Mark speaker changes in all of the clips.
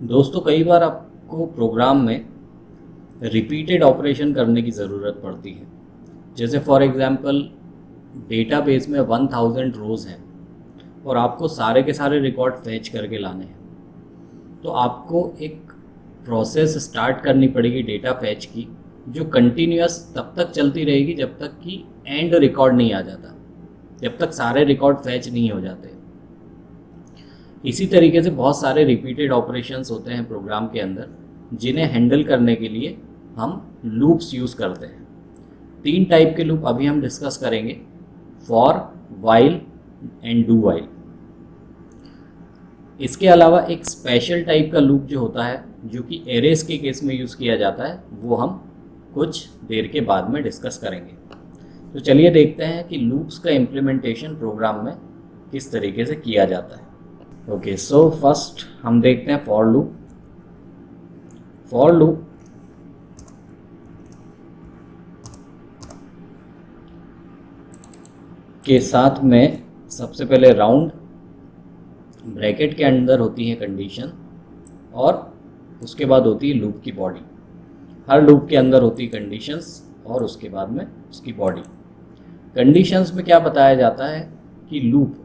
Speaker 1: दोस्तों, कई बार आपको प्रोग्राम में रिपीटेड ऑपरेशन करने की ज़रूरत पड़ती है। जैसे फॉर एग्ज़ाम्पल डेटाबेस में 1000 रोज़ हैं और आपको सारे के सारे रिकॉर्ड फैच करके लाने हैं। तो आपको एक प्रोसेस स्टार्ट करनी पड़ेगी डेटा फैच की, जो कंटिन्यूअस तब तक चलती रहेगी जब तक कि एंड रिकॉर्ड नहीं आ जाता, जब तक सारे रिकॉर्ड फैच नहीं हो जाते। इसी तरीके से बहुत सारे रिपीटेड ऑपरेशंस होते हैं प्रोग्राम के अंदर, जिन्हें हैंडल करने के लिए हम लूप्स यूज़ करते हैं। 3 टाइप के लूप अभी हम डिस्कस करेंगे, for, while and do while. इसके अलावा एक स्पेशल टाइप का लूप जो होता है, जो कि एरेस के केस में यूज़ किया जाता है, वो हम कुछ देर के बाद में डिस्कस करेंगे। तो चलिए देखते हैं कि लूप्स का इम्प्लीमेंटेशन प्रोग्राम में किस तरीके से किया जाता है। ओके, सो फर्स्ट हम देखते हैं फॉर लूप। फॉर लूप के साथ में सबसे पहले राउंड ब्रैकेट के अंदर होती है कंडीशन, और उसके बाद होती है लूप की बॉडी। हर लूप के अंदर होती है कंडीशंस और उसके बाद में उसकी बॉडी। कंडीशंस में क्या बताया जाता है कि लूप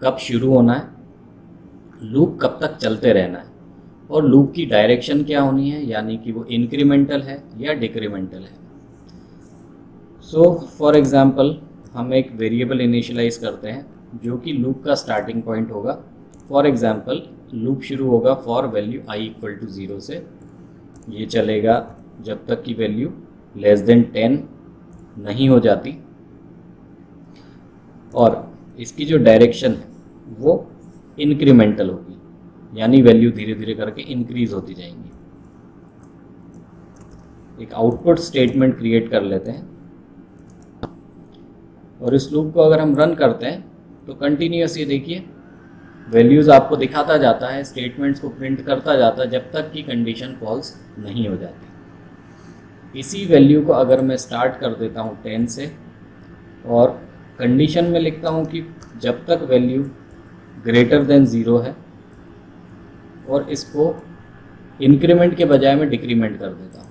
Speaker 1: कब शुरू होना है, लूप कब तक चलते रहना है, और लूप की डायरेक्शन क्या होनी है, यानी कि वो इंक्रीमेंटल है या डिक्रीमेंटल है। सो फॉर एग्जांपल हम एक वेरिएबल इनिशियलाइज करते हैं जो कि लूप का स्टार्टिंग पॉइंट होगा। फॉर एग्जांपल लूप शुरू होगा फॉर वैल्यू i = 0 से। ये चलेगा जब तक की वैल्यू <10 नहीं हो जाती, और इसकी जो डायरेक्शन है वो इंक्रीमेंटल होगी, यानी वैल्यू धीरे धीरे करके इंक्रीज होती जाएंगी। एक आउटपुट स्टेटमेंट क्रिएट कर लेते हैं, और इस लूप को अगर हम रन करते हैं तो कंटिन्यूअस, ये देखिए, वैल्यूज़ आपको दिखाता जाता है, स्टेटमेंट्स को प्रिंट करता जाता है जब तक कि कंडीशन फॉल्स नहीं हो जाती। इसी वैल्यू को अगर मैं स्टार्ट कर देता हूँ 10 से, और कंडीशन में लिखता हूँ कि जब तक वैल्यू <0 है, और इसको इंक्रीमेंट के बजाय मैं डिक्रीमेंट कर देता हूँ,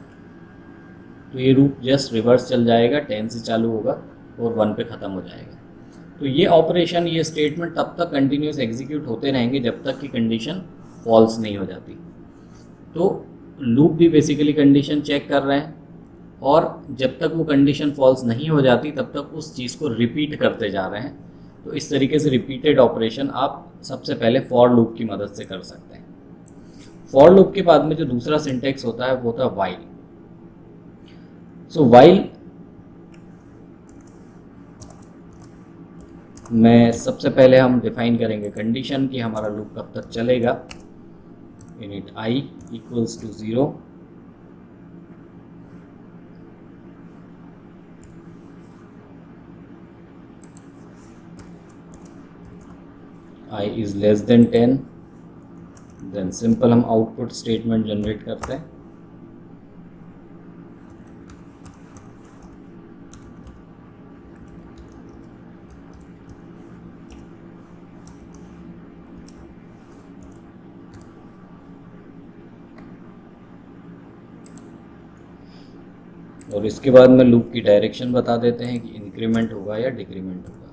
Speaker 1: तो ये लूप जस्ट रिवर्स चल जाएगा, 10 से चालू होगा और 1 पे ख़त्म हो जाएगा। तो ये ऑपरेशन, ये स्टेटमेंट तब तक कंटिन्यूस एग्जीक्यूट होते रहेंगे जब तक कि कंडीशन फॉल्स नहीं हो जाती। तो लूप भी बेसिकली कंडीशन चेक कर रहे हैं, और जब तक वो कंडीशन फॉल्स नहीं हो जाती तब तक उस चीज़ को रिपीट करते जा रहे हैं। तो इस तरीके से रिपीटेड ऑपरेशन आप सबसे पहले फॉर लूप की मदद से कर सकते हैं। फॉर लूप के बाद में जो दूसरा सिंटेक्स होता है वो होता है वाइल। सो वाइल में सबसे पहले हम डिफाइन करेंगे कंडीशन कि हमारा लूप कब तक चलेगा। Init i = 0, i is <10, then simple हम आउटपुट स्टेटमेंट जनरेट करते हैं। और इसके बाद में लूप की डायरेक्शन बता देते हैं कि इंक्रीमेंट होगा या डिक्रीमेंट होगा।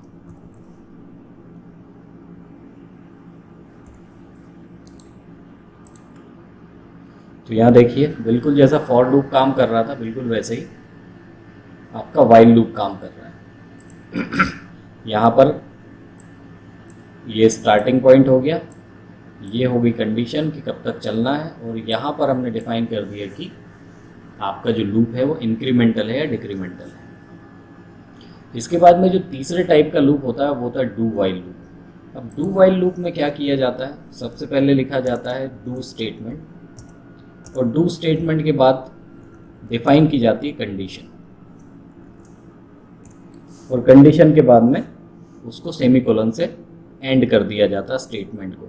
Speaker 1: तो यहाँ देखिए, बिल्कुल जैसा फॉर लूप काम कर रहा था, बिल्कुल वैसे ही आपका वाइल लूप काम कर रहा है। यहाँ पर ये स्टार्टिंग पॉइंट हो गया, ये होगी कंडीशन कि कब तक चलना है, और यहाँ पर हमने डिफाइन कर दिया कि आपका जो लूप है वो इंक्रीमेंटल है या डिक्रीमेंटल है। इसके बाद में जो तीसरे टाइप का लूप होता है वो होता है डू वाइल लूप। अब डू वाइल लूप में क्या किया जाता है, सबसे पहले लिखा जाता है डू स्टेटमेंट, और डू स्टेटमेंट के बाद डिफाइन की जाती है कंडीशन, और कंडीशन के बाद में उसको सेमीकोलन से एंड कर दिया जाता है स्टेटमेंट को।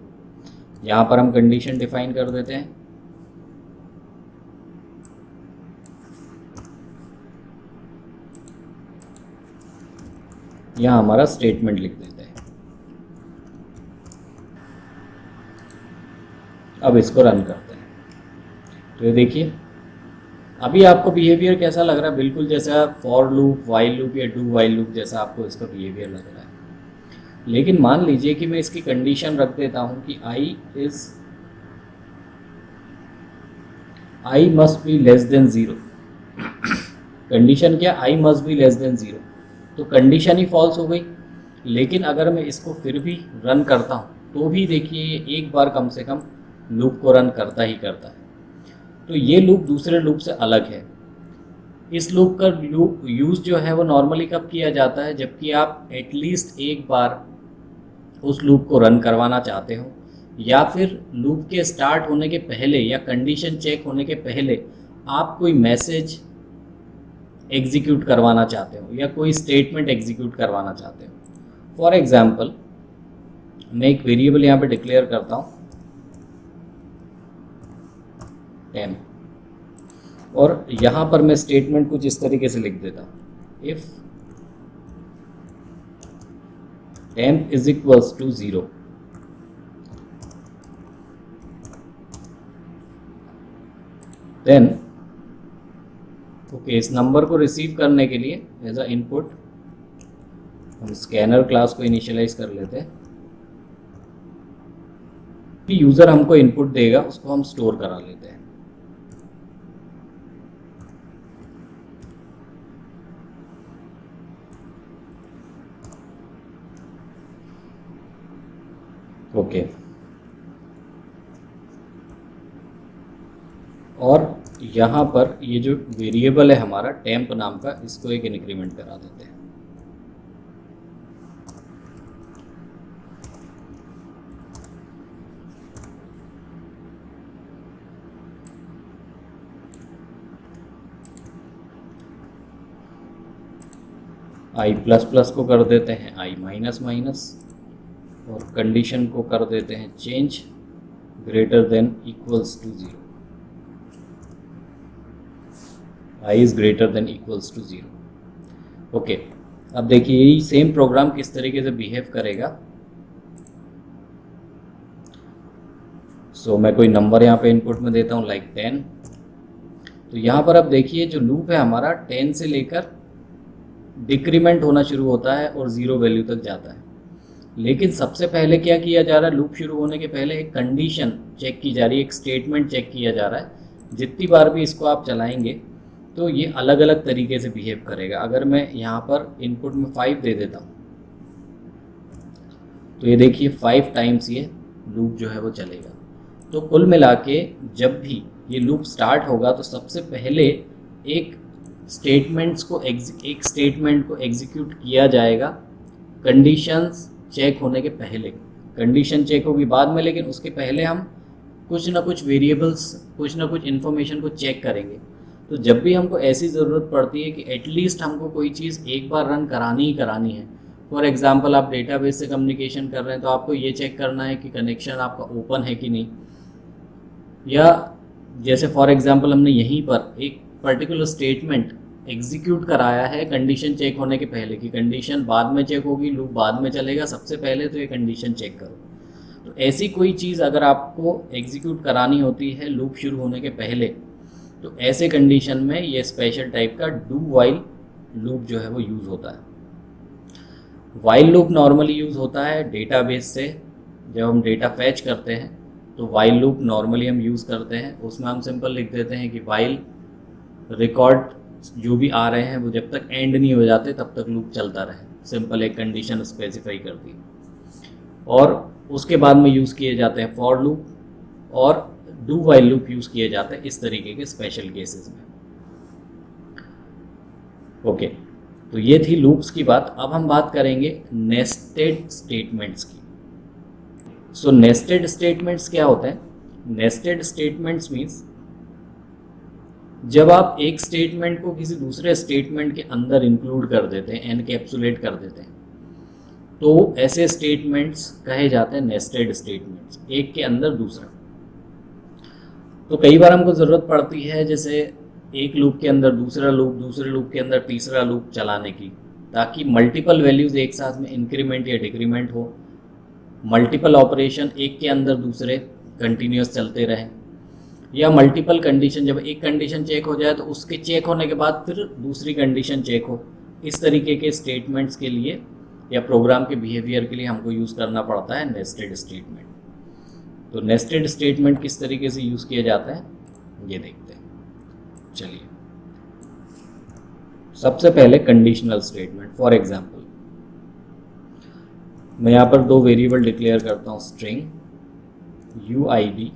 Speaker 1: यहाँ पर हम कंडीशन डिफाइन कर देते हैं, यहाँ हमारा स्टेटमेंट लिख देते हैं। अब इसको रन करते हैं। तो ये देखिए अभी आपको बिहेवियर कैसा लग रहा है, बिल्कुल जैसा फॉर लूप, वाइल लूप या डू वाइल लूप जैसा आपको इसका बिहेवियर लग रहा है। लेकिन मान लीजिए कि मैं इसकी कंडीशन रख देता हूँ कि I must be less than zero. Condition क्या, I must be less than zero, तो कंडीशन ही फॉल्स हो गई। लेकिन अगर मैं इसको फिर भी रन करता हूँ तो भी देखिए ये एक बार कम से कम लूप को रन करता ही करता है। तो ये लूप दूसरे लूप से अलग है। इस लूप का यूज़ जो है वो नॉर्मली कब किया जाता है, जबकि आप एटलीस्ट एक बार उस लूप को रन करवाना चाहते हो, या फिर लूप के स्टार्ट होने के पहले या कंडीशन चेक होने के पहले आप कोई मैसेज एग्जीक्यूट करवाना चाहते हो या कोई स्टेटमेंट एग्जीक्यूट करवाना चाहते हो। फॉर एग्जाम्पल मैं एक वेरिएबल यहाँ पे डिक्लेयर करता हूँ टेम्प, और यहाँ पर मैं स्टेटमेंट कुछ इस तरीके से लिख देता हूँ, if temp is equals to 0, then okay इस नंबर को रिसीव करने के लिए एज अ इनपुट हम स्कैनर क्लास को इनिशियलाइज कर लेते हैं। यूज़र हमको इनपुट देगा उसको हम स्टोर करा लेते हैं। ओके और यहाँ पर ये जो वेरिएबल है हमारा टेम्प नाम का, इसको एक इंक्रीमेंट करा देते हैं। आई प्लस प्लस को कर देते हैं आई माइनस माइनस, और कंडीशन को कर देते हैं change greater than equals to 0, I is greater than equals to 0। Okay अब देखिए यही सेम प्रोग्राम किस तरीके से बिहेव करेगा। सो मैं कोई नंबर यहाँ पे इनपुट में देता हूँ लाइक 10। तो यहाँ पर अब देखिए जो लूप है हमारा 10 से लेकर डिक्रीमेंट होना शुरू होता है और 0 वैल्यू तक जाता है। लेकिन सबसे पहले क्या किया जा रहा है, लूप शुरू होने के पहले एक कंडीशन चेक की जा रही है, एक स्टेटमेंट चेक किया जा रहा है। जितनी बार भी इसको आप चलाएंगे तो ये अलग अलग तरीके से बिहेव करेगा। अगर मैं यहाँ पर इनपुट में 5 दे देता हूँ तो ये देखिए 5 टाइम्स ये लूप जो है वो चलेगा। तो कुल मिला के जब भी ये लूप स्टार्ट होगा तो सबसे पहले एक स्टेटमेंट को एग्जीक्यूट किया जाएगा कंडीशंस चेक होने के पहले। कंडीशन चेक होगी बाद में, लेकिन उसके पहले हम कुछ ना कुछ वेरिएबल्स, कुछ ना कुछ इन्फॉर्मेशन को चेक करेंगे। तो जब भी हमको ऐसी ज़रूरत पड़ती है कि एटलीस्ट हमको कोई चीज़ एक बार रन करानी ही करानी है, फॉर एग्जांपल आप डेटाबेस से कम्युनिकेशन कर रहे हैं तो आपको ये चेक करना है कि कनेक्शन आपका ओपन है कि नहीं, या जैसे फॉर एग्जांपल हमने यहीं पर एक पर्टिकुलर स्टेटमेंट एग्जीक्यूट कराया है कंडीशन चेक होने के पहले, कि कंडीशन बाद में चेक होगी, लूप बाद में चलेगा, सबसे पहले तो ये कंडीशन चेक करो। तो ऐसी कोई चीज़ अगर आपको एग्जीक्यूट करानी होती है लूप शुरू होने के पहले, तो ऐसे कंडीशन में ये स्पेशल टाइप का डू वाइल लूप जो है वो यूज़ होता है। वाइल लूप नॉर्मली यूज़ होता है डेटाबेस से, जब हम डेटा फैच करते हैं तो वाइल लूप नॉर्मली हम यूज़ करते हैं। उसमें हम सिंपल लिख देते हैं कि वाइल रिकॉर्ड जो भी आ रहे हैं वो जब तक एंड नहीं हो जाते तब तक लूप चलता रहे, सिंपल एक कंडीशन स्पेसिफाई कर दी। और उसके बाद में यूज़ किए जाते हैं फॉर लूप और डू वाइल लूप यूज़ किए जाते हैं इस तरीके के स्पेशल केसेस में। ओके तो ये थी लूप्स की बात। अब हम बात करेंगे नेस्टेड स्टेटमेंट्स की। सो नेस्टेड स्टेटमेंट्स क्या होते हैं? नेस्टेड स्टेटमेंट्स मीन्स जब आप एक स्टेटमेंट को किसी दूसरे स्टेटमेंट के अंदर इंक्लूड कर देते हैं, एनकैप्सुलेट कर देते हैं, तो ऐसे स्टेटमेंट्स कहे जाते हैं नेस्टेड स्टेटमेंट्स, एक के अंदर दूसरा। तो कई बार हमको ज़रूरत पड़ती है जैसे एक लूप के अंदर दूसरा लूप, दूसरे लूप के अंदर तीसरा लूप चलाने की, ताकि मल्टीपल वैल्यूज़ एक साथ में इंक्रीमेंट या डिक्रीमेंट हो, मल्टीपल ऑपरेशन एक के अंदर दूसरे कंटिन्यूस चलते रहें। या मल्टीपल कंडीशन, जब एक कंडीशन चेक हो जाए तो उसके चेक होने के बाद फिर दूसरी कंडीशन चेक हो, इस तरीके के स्टेटमेंट्स के लिए या प्रोग्राम के बिहेवियर के लिए हमको यूज़ करना पड़ता है नेस्टेड स्टेटमेंट। तो नेस्टेड स्टेटमेंट किस तरीके से यूज़ किया जाता है ये देखते हैं। चलिए, सबसे पहले कंडीशनल स्टेटमेंट। फॉर एग्जांपल मैं यहाँ पर दो वेरिएबल डिक्लेयर करता हूँ, स्ट्रिंग UID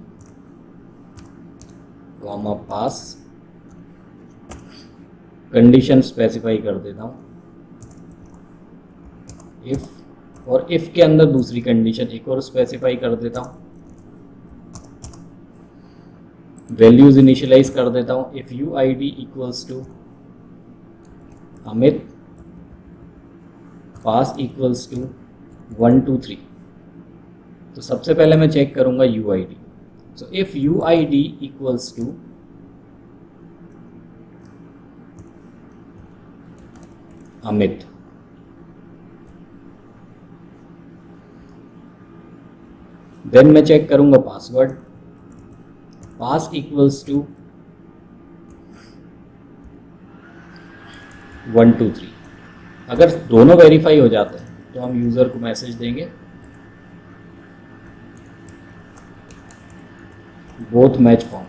Speaker 1: कॉमा पास, कंडीशन स्पेसिफाई कर देता हूँ इफ, और इफ के अंदर दूसरी कंडीशन एक और स्पेसिफाई कर देता हूँ, वैल्यूज इनिशियलाइज कर देता हूँ। If UID equals to Amit, pass equals to 1 2 3। तो सबसे पहले मैं चेक करूंगा UID। So if UID equals to Amit, then मैं चेक करूंगा पासवर्ड, पास इक्वल्स टू 1 2 3। अगर दोनों वेरीफाई हो जाते हैं तो हम यूज़र को मैसेज देंगे बोथ मैच फॉर्म।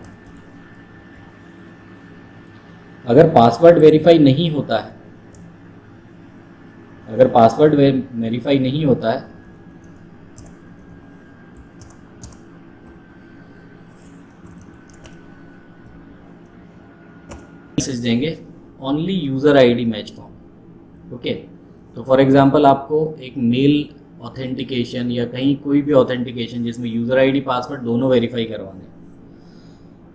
Speaker 1: अगर पासवर्ड वेरीफाई नहीं होता है, अगर पासवर्ड वेरीफाई नहीं होता है मैसेज देंगे only user ID match form. Okay, तो फॉर एग्जांपल आपको एक मेल ऑथेंटिकेशन या कहीं कोई भी ऑथेंटिकेशन जिसमें यूज़र आईडी पासवर्ड दोनों वेरीफाई करवाने,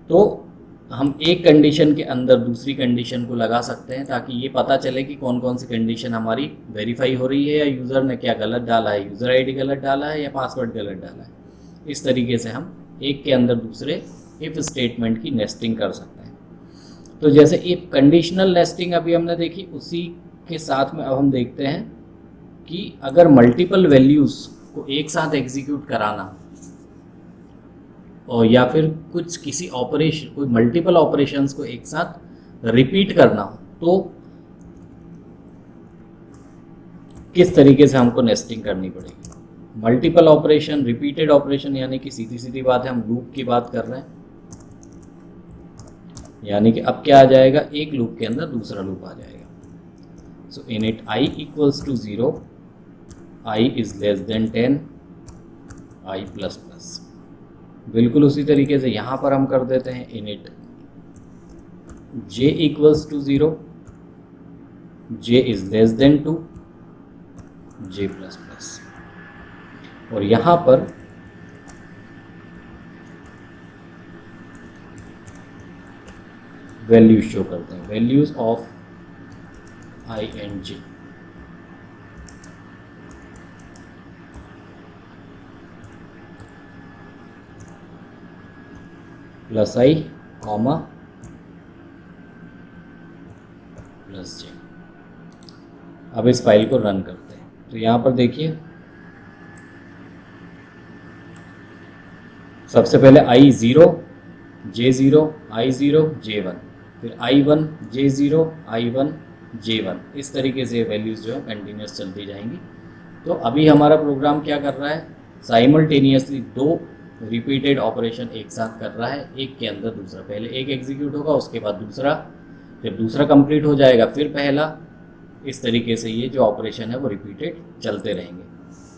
Speaker 1: तो हम एक कंडीशन के अंदर दूसरी कंडीशन को लगा सकते हैं ताकि ये पता चले कि कौन कौन सी कंडीशन हमारी वेरीफाई हो रही है, या यूज़र ने क्या गलत डाला है, यूज़र आईडी गलत डाला है या पासवर्ड गलत डाला है। इस तरीके से हम एक के अंदर दूसरे इफ़ स्टेटमेंट की नेस्टिंग कर सकते हैं। तो जैसे इफ कंडीशनल नेस्टिंग अभी हमने देखी, उसी के साथ में अब हम देखते हैं कि अगर मल्टीपल वैल्यूज़ को एक साथ एग्जीक्यूट कराना और या फिर कुछ किसी ऑपरेशन, कोई मल्टीपल ऑपरेशंस को एक साथ रिपीट करना हो, तो किस तरीके से हमको नेस्टिंग करनी पड़ेगी। मल्टीपल ऑपरेशन, रिपीटेड ऑपरेशन, यानी कि सीधी सीधी बात है, हम लूप की बात कर रहे हैं। यानी कि अब क्या आ जाएगा, एक लूप के अंदर दूसरा लूप आ जाएगा। So init I equals to 0, I is less than 10, I plus plus. बिल्कुल उसी तरीके से यहाँ पर हम कर देते हैं init J equals to 0, J is less than 2, J plus plus. और यहाँ पर वैल्यूज शो करते हैं, values of I and J। Plus I comma plus J। अब इस फाइल को रन करते हैं। तो यहाँ पर देखिए, सबसे पहले I0 J0 I0 J1, फिर I1 J0 I1 J1। इस तरीके से वैल्यूज़ जो है कंटिन्यूस चलती जाएंगी। तो अभी हमारा प्रोग्राम क्या कर रहा है, साइमल्टेनियसली दो रिपीटेड ऑपरेशन एक साथ कर रहा है, एक के अंदर दूसरा। पहले एक एग्जीक्यूट होगा, उसके बाद दूसरा, जब दूसरा कंप्लीट हो जाएगा फिर पहला। इस तरीके से ये जो ऑपरेशन है वो रिपीटेड चलते रहेंगे।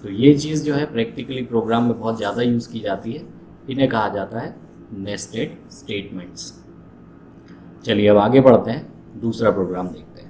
Speaker 1: तो ये चीज़ जो है प्रैक्टिकली प्रोग्राम में बहुत ज़्यादा यूज़ की जाती है, इन्हें कहा जाता है नेस्टेड स्टेटमेंट्स। चलिए अब आगे बढ़ते हैं, दूसरा प्रोग्राम देखते हैं।